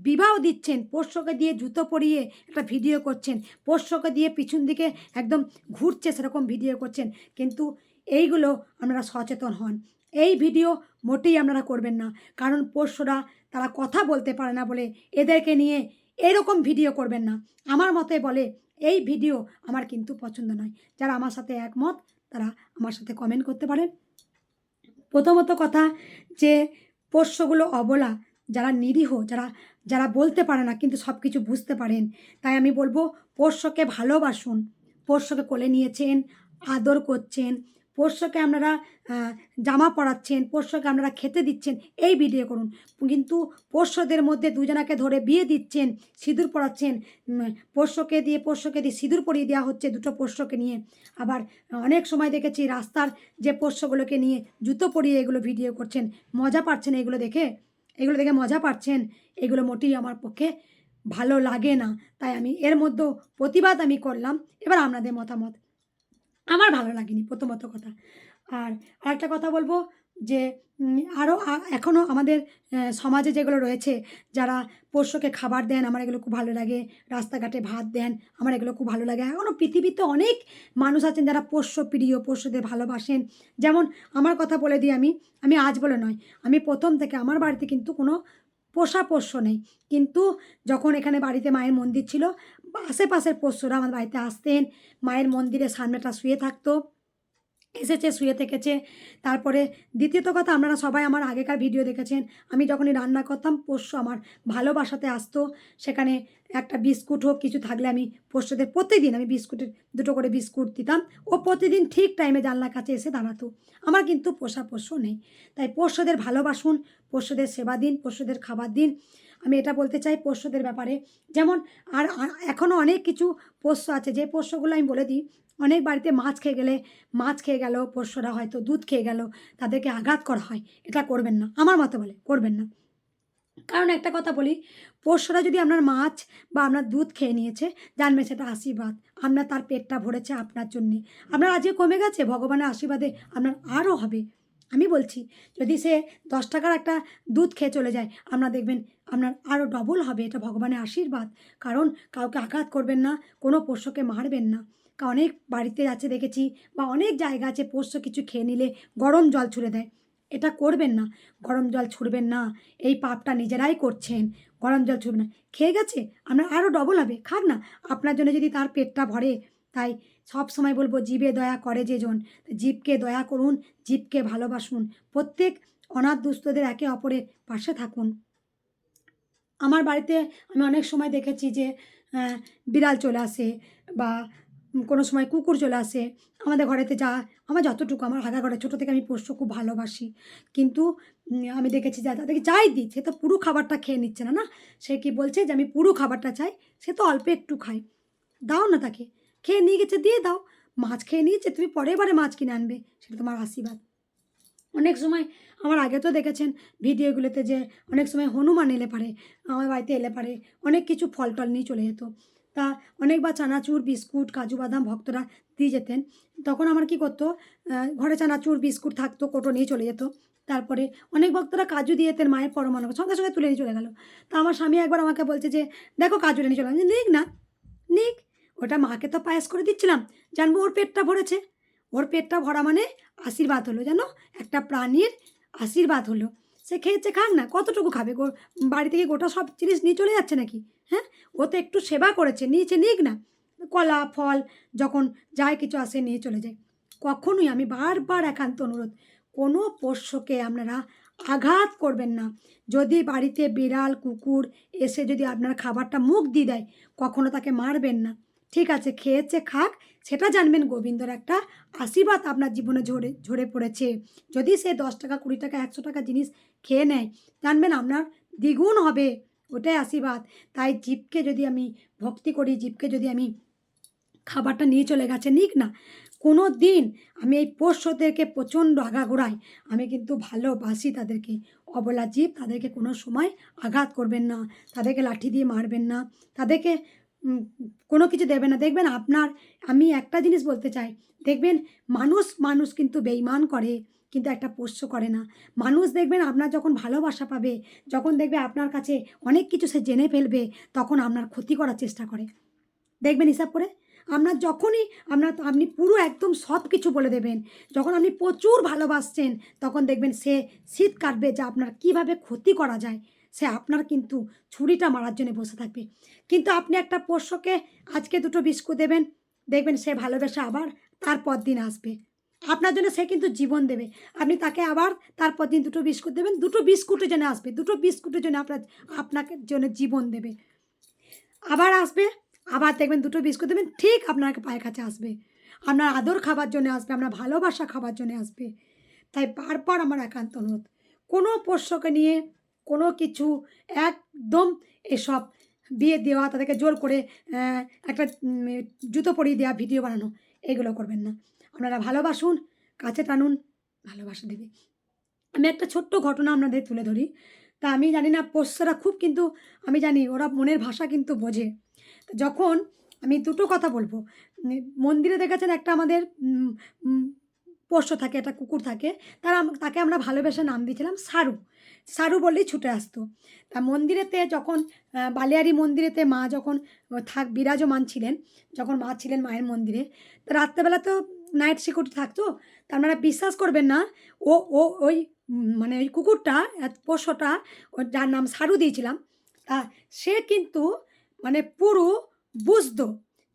বিবাহ দিচ্ছেন, পোষ্যকে দিয়ে জুতো পরিয়ে একটা ভিডিও করছেন, পোষ্যকে দিয়ে পিছন দিকে একদম ঘুরছে সেরকম ভিডিও করছেন, কিন্তু এইগুলো আপনারা সচেতন হন। এই ভিডিও মোটেই আপনারা করবেন না, কারণ পোষ্যরা তারা কথা বলতে পারে না বলে এদেরকে নিয়ে এরকম ভিডিও করবেন না। আমার মতে বলে এই ভিডিও আমার কিন্তু পছন্দ নয়। যারা আমার সাথে একমত তারা আমার সাথে কমেন্ট করতে পারেন। প্রথমত কথা, যে পোষ্যগুলো অবলা, যারা নিরীহ, যারা বলতে পারে না কিন্তু সব কিছু বুঝতে পারেন, তাই আমি বলবো পোষ্যকে ভালোবাসুন। পোষ্যকে কোলে নিয়েছেন, আদর করছেন, পোষ্যকে আপনারা জামা পরাচ্ছেন, পোষ্যকে আপনারা খেতে দিচ্ছেন, এই ভিডিও করুন। কিন্তু পোষ্যদের মধ্যে দুজনাকে ধরে বিয়ে দিচ্ছেন, সিঁদুর পরাচ্ছেন, পোষ্যকে দিয়ে সিঁদুর পরিয়ে দেওয়া হচ্ছে দুটো পোষ্যকে নিয়ে। আবার অনেক সময় দেখেছি রাস্তার যে পোষ্যগুলোকে নিয়ে জুতো পরিয়ে এগুলো ভিডিও করছেন, মজা পাচ্ছেন এগুলো দেখে মজা পাচ্ছেন। এগুলো মোটেই আমার পক্ষে ভালো লাগে না, তাই আমি এর মধ্যেও প্রতিবাদ আমি করলাম। এবার আপনাদের মতামত, আমার ভালো লাগেনি প্রথমত কথা। আর আরেকটা কথা বলবো যে আরও এখনও আমাদের সমাজে যেগুলো রয়েছে, যারা পোষ্যকে খাবার দেন, আমার এগুলো খুব ভালো লাগে। রাস্তাঘাটে ভাত দেন, আমার এগুলো খুব ভালো লাগে। এখনও পৃথিবীতে অনেক মানুষ আছেন যারা পোষ্য প্রিয়, পোষ্যদের ভালোবাসেন। যেমন আমার কথা বলে দিই, আমি আজ বলে নয়, আমি প্রথম থেকে আমার বাড়িতে কিন্তু কোনো পোষা পোষ্য নেই, কিন্তু যখন এখানে বাড়িতে মায়ের মন্দির ছিল, আশেপাশের পোষ্যরা আমার বাড়িতে আসতেন, মায়ের মন্দিরের সামনেটা শুয়ে থাকতো, এসেছে শুয়ে থেকেছে। তারপরে দ্বিতীয়ত কথা, আপনারা সবাই আমার আগেকার ভিডিও দেখেছেন, আমি যখনই রান্না করতাম পোষ্য আমার ভালোবাসাতে আসতো। সেখানে একটা বিস্কুট হোক কিছু থাকলে আমি পোষ্যদের প্রতিদিন আমি দুটো করে বিস্কুট দিতাম, ও প্রতিদিন ঠিক টাইমে জানলার কাছে এসে দাঁড়াতো। আমার কিন্তু পোষা পোষ্য নেই, তাই পোষ্যদের ভালোবাসুন, পোষ্যদের সেবা দিন, পোষ্যদের খাবার দিন। আমি এটা বলতে চাই পোষ্যদের ব্যাপারে। যেমন আর এখনও অনেক কিছু পোষ্য আছে, যে পোষ্যগুলো আমি বলে দিই, অনেক বাড়িতে মাছ খেয়ে গেল পোষ্যরা, হয়তো দুধ খেয়ে গেল, তাদেরকে আঘাত করা হয়। এটা করবেন না, আমার মতে বলে করবেন না। কারণ একটা কথা বলি, পোষ্যরা যদি আপনার মাছ বা আপনার দুধ খেয়ে নিয়েছে, জানবেন সেটা আশীর্বাদ, আপনার তার পেটটা ভরেছে আপনার জন্যে। আপনার আজকে কমে গেছে, ভগবানের আশীর্বাদে আপনার আরও হবে। আমি বলছি, যদি সে 10 টাকার একটা দুধ খেয়ে চলে যায়, আপনার দেখবেন আপনার আরও ডবল হবে, এটা ভগবানের আশীর্বাদ। কারণ কাউকে আঘাত করবেন না, কোনো পোষ্যকে মারবেন না। অনেক বাড়িতে আছে দেখেছি, বা অনেক জায়গা আছে পোষ্য কিছু খেয়ে নিলে গরম জল ছুঁড়ে দেয়। এটা করবেন না, গরম জল ছুঁড়বেন না, এই পাপটা নিজেরাই করছেন। গরম জল ছুঁড়বেন না, খেয়ে গেছে আপনার আরও ডবল হবে, খাক না। আপনার জন্য যদি তার পেটটা ভরে, তাই সব সময় বলবো জীবে দয়া করে যেজন, জীবকে দয়া করুন, জীবকে ভালোবাসুন, প্রত্যেক অনাথ দুস্থদের একে অপরের পাশে থাকুন। আমার বাড়িতে আমি অনেক সময় দেখেছি যে বিড়াল চলে আসে, বা কোনো সময় কুকুর চলে আসে আমাদের ঘরেতে। যা আমার যতটুকু, আমার আগা ঘরে ছোটো থেকে আমি পোষ্য খুব ভালোবাসি, কিন্তু আমি দেখেছি যা তাদেরকে যাই দিই সে তো পুরো খাবারটা খেয়ে নিচ্ছে না। না, সে কি বলছে যে আমি পুরো খাবারটা চাই, সে তো অল্প একটু খায়, দাও না তাকে, খেয়ে নিয়ে গেছে দিয়ে দাও। মাছ খেয়ে নিয়েছে, তুমি পরের বারে মাছ কিনে আনবে, সেটা তোমার আশীর্বাদ। অনেক সময় আমার আগে তো দেখেছেন ভিডিওগুলোতে যে অনেক সময় হনুমান এলে পারে, আমার বাড়িতে এলে পারে অনেক কিছু ফল টল নিয়ে চলে যেত। তা অনেকবার চানাচুর বিস্কুট কাজু বাদাম ভক্তরা দিয়ে যেতেন, তখন আমার কি করতো, ঘরে চানাচুর বিস্কুট থাকতো, কোটো নিয়ে চলে যেত। তারপরে অনেক ভক্তরা কাজু দিয়ে যেতেন, মায়ের পরমাণু সঙ্গে সঙ্গে তুলে নিয়ে চলে গেল। তা আমার স্বামী একবার আমাকে বলছে যে দেখো কাজুটা নিয়ে চলে গেল, নিক না, নিক, ওটা মাকে তো পায়েস করে দিচ্ছিলাম, জানবো ওর পেটটা ভরেছে। ওর পেটটা ভরা মানে আশীর্বাদ হলো, জানো, একটা প্রাণীর আশীর্বাদ হলো। সে খেয়েছে, খাক না, কতটুকু খাবে, বাড়ি থেকে গোটা সব জিনিস নিয়ে চলে যাচ্ছে নাকি? হ্যাঁ, ও তো একটু সেবা করেছে, নিয়েছে, নিক না। কলা ফল যখন যায় কিছু আসে নিয়ে চলে যায়। কখনোই আমি বারবার একান্ত অনুরোধ, কোনো পোষ্যকে আপনারা আঘাত করবেন না। যদি বাড়িতে বিড়াল কুকুর এসে যদি আপনার খাবারটা মুখ দিয়ে দেয়, কখনো তাকে মারবেন না। ঠিক আছে, খেয়েছে খাক, সেটা জানবেন গোবিন্দর একটা আশীর্বাদ আপনার জীবনে ঝরে পড়েছে। যদি সে 10 টাকা 20 টাকা 100 টাকা জিনিস খেয়ে নেয়, জানবেন আপনার দ্বিগুণ হবে, ওটাই আশীর্বাদ। তাই জীবকে যদি আমি ভক্তি করি, জীবকে যদি আমি খাবারটা নিয়ে চলে গেছে নিক না, কোনো দিন আমি এই পোষ্যদেরকে প্রচণ্ড আগাগোড়াই, আমি কিন্তু ভালোবাসি তাদেরকে। অবলা জীব, তাদেরকে কোনো সময় আঘাত করবেন না, তাদেরকে লাঠি দিয়ে মারবেন না, তাদেরকে কোনো কিছু দেবেন না। দেখবেন আপনার, আমি একটা জিনিস বলতে চাই, দেখবেন মানুষ কিন্তু বেইমান করে, কিন্তু একটা পোষ্য করে না। মানুষ দেখবেন আপনার যখন ভালোবাসা পাবে, যখন দেখবে আপনার কাছে অনেক কিছু সে জেনে ফেলবে, তখন আপনার ক্ষতি করার চেষ্টা করে। দেখবেন হিসাব করে, আপনার যখনই আপনি পুরো একদম সব কিছু বলে দেবেন, যখন আপনি প্রচুর ভালোবাসছেন, তখন দেখবেন সে শীত কাটবে যে আপনার কিভাবে ক্ষতি করা যায়, সে আপনার কিন্তু ছুরিটা মারার জন্য বসে থাকবে। কিন্তু আপনি একটা পোষ্যকে আজকে 2টো বিস্কুট দেবেন, দেখবেন সে ভালোবেসে আবার তারপর দিন আসবে আপনার জন্য, সে কিন্তু জীবন দেবে। আপনি তাকে আবার তারপর দিন 2টো বিস্কুট দেবেন, 2টো বিস্কুটের জন্য আসবে, 2টো বিস্কুটের জন্য আপনাকে জন্য জীবন দেবে। আবার আসবে, আবার দেখবেন 2টো বিস্কুট দেবেন, ঠিক আপনার পায়ের কাছে আসবে, আপনার আদর খাবার জন্য আসবে, আপনার ভালোবাসা খাবার জন্য আসবে। তাই বারবার আমার একান্ত অনুরোধ, কোনো পোষ্যকে নিয়ে কোনো কিছু একদম এসব বিয়ে দেওয়া, তাদেরকে জোর করে একটা জুতো পরিয়ে দেওয়া, ভিডিও বানানো, এগুলো করবেন না। আপনারা ভালোবাসুন, কাছে টানুন, ভালোবাসা দেবে। আমি একটা ছোট্ট ঘটনা আপনাদের তুলে ধরি। তা আমি জানি না পোষ্যরা খুব, কিন্তু আমি জানি ওরা মনের ভাষা কিন্তু বোঝে। তো যখন আমি 2টো কথা বলবো, মন্দিরে দেখেছেন একটা আমাদের পোষ্য থাকে, একটা কুকুর থাকে, তাকে আমরা ভালোবেসে নাম দিয়েছিলাম সারু। সারু বললেই ছুটে আসতো। তা মন্দিরেতে যখন বালিয়াড়ি মন্দিরেতে মা যখন বিরাজমান ছিলেন, যখন মা ছিলেন মায়ের মন্দিরে, তা রাত্রেবেলা তো নাইট সিকিউরিটি থাকতো। তা আপনারা বিশ্বাস করবেন না, ও ও ওই মানে ওই কুকুরটা, পোষ্যটা, ওর যার নাম সারু দিয়েছিলাম, তা সে কিন্তু মানে পুরো বুঝতো।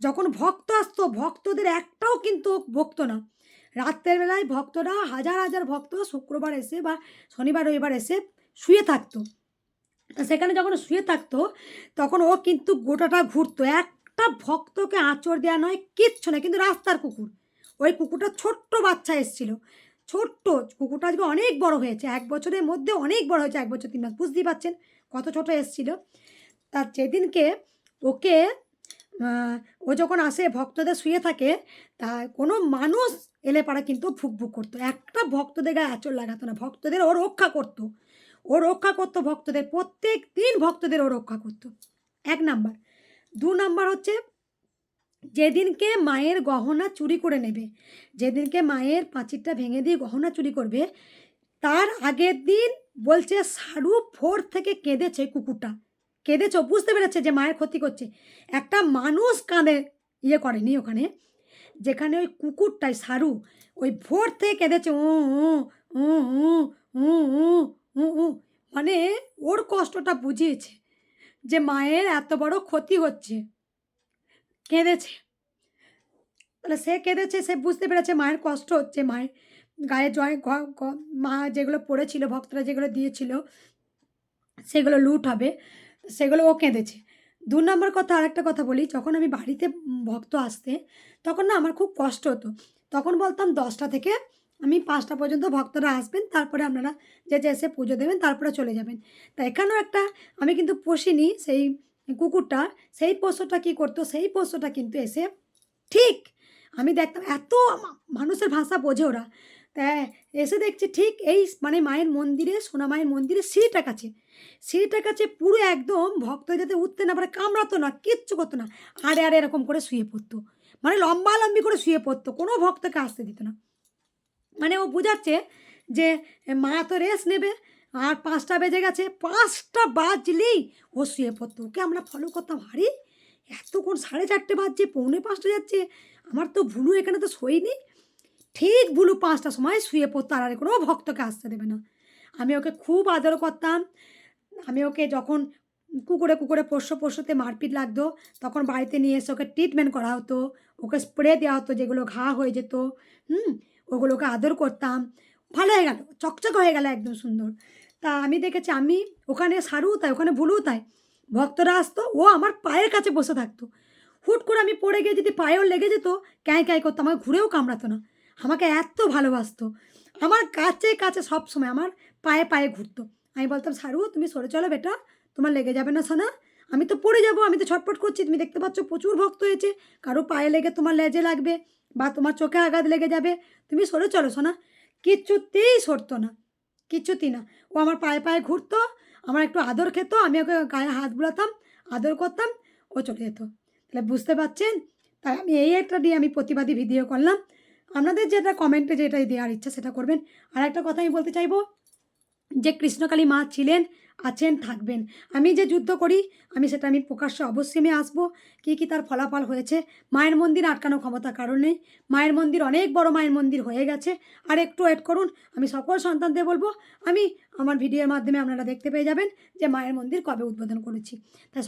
যখন ভক্ত আসতো, ভক্তদের একটাও কিন্তু বকতো না। রাত্রের বেলায় ভক্তরা হাজার হাজার ভক্ত শুক্রবার এসে বা শনিবার রবিবার এসে শুয়ে থাকতো। তা সেখানে যখন শুয়ে থাকতো, তখন ও কিন্তু গোটাটা ঘুরতো, একটা ভক্তকে আঁচড় দেওয়া নয়, কিচ্ছু না। কিন্তু রাস্তার কুকুর, ওই কুকুরটা ছোট্ট বাচ্চা এসেছিলো, ছোট্ট কুকুরটা আজকে অনেক বড় হয়েছে, 1 বছরের মধ্যে অনেক বড় হয়েছে, 1 বছর 3 মাস, বুঝতেই পারছেন কত ছোট এসেছিলো। তার যেদিনকে ওকে ও যখন আসে ভক্তদের শুয়ে থাকে, তা কোনো মানুষ এলে পাড়া কিন্তু ভুক ভুক করতো, একটা ভক্তদের গায়ে আঁচড় লাগাতো না, ভক্তদের ও রক্ষা করতো, ও রক্ষা করতো ভক্তদের, প্রত্যেক দিন ভক্তদের ও রক্ষা করতো। 1 নাম্বার। 2 নাম্বার হচ্ছে, যেদিনকে মায়ের গহনা চুরি করে নেবে, যেদিনকে মায়ের পাঁচিরটা ভেঙে দিয়ে গহনা চুরি করবে, তার আগের দিন বলছে সারু ভোর থেকে কেঁদেছে, কুকুরটা কেঁদেছে, বুঝতে পেরেছে যে মায়ের ক্ষতি করছে। একটা মানুষ কাঁদে, ইয়ে করেনি ওখানে, যেখানে ওই কুকুরটাই সারু ওই ভোর থেকে কেঁদেছে উ উ উ উ উ উ উ উ, মানে ওর কষ্টটা বুঝিয়েছে যে মায়ের এত বড় ক্ষতি হচ্ছে, কেঁদেছে। তাহলে সে কেঁদেছে, সে বুঝতে পেরেছে মায়ের কষ্ট হচ্ছে, মায়ের গায়ে জয় মা যেগুলো পড়েছিল, ভক্তরা যেগুলো দিয়েছিল সেগুলো লুট হবে, সেগুলো ও কেঁদেছে। ২ নম্বর কথা, আরেকটা কথা বলি, যখন আমি বাড়িতে ভক্ত আসতে তখন না আমার খুব কষ্ট হতো। তখন বলতাম ১০টা থেকে আমি ৫টা পর্যন্ত ভক্তরা আসবেন, তারপরে আপনারা যে এসে পুজো দেবেন তারপরে চলে যাবেন। তা এখানেও একটা আমি কিন্তু পুষিনি সেই কুকুরটা, সেই পোষ্যটা কী করতো, সেই পোষ্যটা কিন্তু এসে ঠিক আমি দেখতাম এত মানুষের ভাষা বোঝে ওরা। তা এসে দেখছি ঠিক এই মানে মায়ের মন্দিরে, সোনা মায়ের মন্দিরে সিঁড়িটার কাছে পুরো একদম ভক্ত যাতে উঠতে না পারে, কামড়াতো না, কিচ্ছু করতো না। আড়ে এরকম করে শুয়ে পড়তো। মানে লম্বালম্বি করে শুয়ে পড়তো। কোনো ভক্তকে আসতে দিত না। মানে ও বোঝাচ্ছে যে মা তো রেস্ট নেবে, আর ৫টা বেজে গেছে, ৫টা বাজলেই ও শুয়ে পড়তো। ওকে আমরা ফলো করতাম, আরে এতক্ষণ 4:30 বাজছে, 4:45 যাচ্ছে, আমার তো ভুলু এখানে তো শোয়নি। ঠিক ভুলু 5টার সময় শুয়ে পড়তো, আর কোনো ভক্তকে আসতে দেবে না। আমি ওকে খুব আদর করতাম। আমি ওকে যখন কুকুরে পোষ্যতে মারপিট লাগতো, তখন বাড়িতে নিয়ে এসে ওকে ট্রিটমেন্ট করা হতো, ওকে স্প্রে দেওয়া হতো যেগুলো ঘা হয়ে যেত, ওগুলোকে আদর করতাম। ভালো হয়ে গেল, চকচক হয়ে গেল একদম সুন্দর। তা আমি দেখেছি, আমি ওখানে সারুও তাই, ওখানে ভুলুও তাই, ভক্তরা আসতো, ও আমার পায়ের কাছে বসে থাকতো। হুট করে আমি পড়ে গিয়ে যদি পায়েও লেগে যেত, ক্যাঁই ক্যাঁই করতো, আমাকে ঘুরেও কামড়াতো না। আমাকে এত ভালোবাসতো, আমার কাছে সবসময় আমার পায়ে ঘুরতো। আমি বলতাম, সারু তুমি সরে চলো বেটা, তোমার লেগে যাবে না সোনা, আমি তো পড়ে যাবো, আমি তো ছটফট করছি, তুমি দেখতে পাচ্ছ প্রচুর ভক্ত হয়েছে, কারো পায়ে লেগে তোমার লেজে লাগবে বা তোমার চোখে আঘাত লেগে যাবে, তুমি সরে চলো সোনা। কিচ্ছুতেই সরতো না, কিচ্ছুতেই না। ও আমার পায়ে ঘুরতো, আমার একটু আদর খেত, আমি ওকে গায়ে হাত বুলাতাম, আদর করতাম, ও চলে যেত। তাহলে বুঝতে পারছেন, তাই আমি এই একটা দিয়ে আমি প্রতিবাদী ভিডিও করলাম। আপনাদের যেটা কমেন্টে যেটা দেওয়ার ইচ্ছা সেটা করবেন। আর একটা কথা আমি বলতে চাইবো, যে কৃষ্ণকালী মা ছিলেন, আছেন, থাকবেন। আমি যে যুদ্ধ করি সেটা আমি প্রকাশ্যে অবশ্যই আমি আসবো। কী তার ফলাফল হয়েছে, মায়ের মন্দির আটকানোর ক্ষমতা কারণ নেই। মায়ের মন্দির অনেক বড় মায়ের মন্দির হয়ে গেছে। আর একটু ওয়েট করুন, আমি সকল সন্তানদের বলবো, আমি আমার ভিডিওর মাধ্যমে আপনারা দেখতে পেয়ে যাবেন যে মায়ের মন্দির কবে উদ্বোধন করেছি। তাই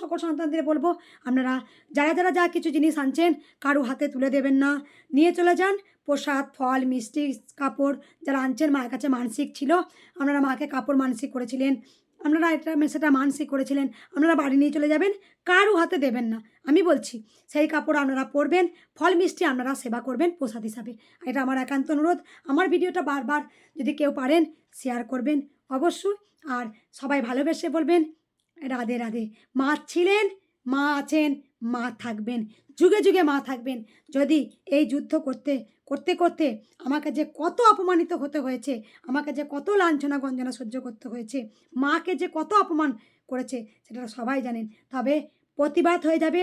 সকল সন্তানদের বলবো, আপনারা যারা যা কিছু জিনিস আনছেন কারো হাতে তুলে দেবেন না, নিয়ে চলে যান। প্রসাদ, ফল, মিষ্টি, কাপড় যারা আনছেন, মায়ের কাছে মানসিক ছিল, আপনারা মাকে কাপড় মানসিক করেছিলেন, আপনারা সেটা মানসিক করেছিলেন, আপনারা বাড়ি নিয়ে চলে যাবেন, কারো হাতে দেবেন না। আমি বলছি সেই কাপড় আপনারা পরবেন, ফল মিষ্টি আপনারা সেবা করবেন প্রসাদ হিসাবে। এটা আমার একান্ত অনুরোধ। আমার ভিডিওটা বারবার যদি কেউ পারেন শেয়ার করবেন অবশ্যই। আর সবাই ভালোবেসে বলবেন, রাধে রাধে। মা ছিলেন, মা আছেন, মা থাকবেন, যুগে যুগে মা থাকবেন। যদি এই যুদ্ধ করতে করতে করতে আমাকে যে কত অপমানিত হতে হয়েছে, আমাকে যে কত লাঞ্ছনা গঞ্জনা সহ্য করতে হয়েছে, মাকে যে কত অপমান করেছে সেটা সবাই জানেন। তবে প্রতিবাদ হয়ে যাবে,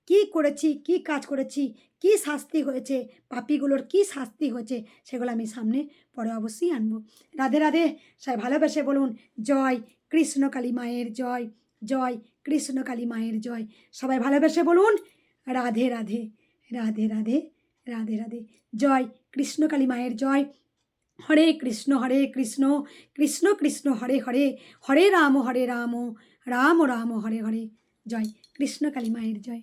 কি করেছি, কি কাজ করেছি, কি শাস্তি হয়েছে, পাপীগুলোর কি শাস্তি হয়েছে, সেগুলো আমি সামনে পরে অবশ্যই আনবো। রাধে রাধে। সবাই ভালোবেসে বলুন, জয় কৃষ্ণকালী মায়ের জয়, জয় কৃষ্ণকালী মায়ের জয়। সবাই ভালোবেসে বলুন, রাধে রাধে, রাধে রাধে, রাধে রাধে। জয় কৃষ্ণকালী মায়ের জয়। হরে কৃষ্ণ, কৃষ্ণ কৃষ্ণ হরে হরে, হরে রাম, রাম রাম, হরে হরে। জয় কৃষ্ণকালী মায়ের জয়।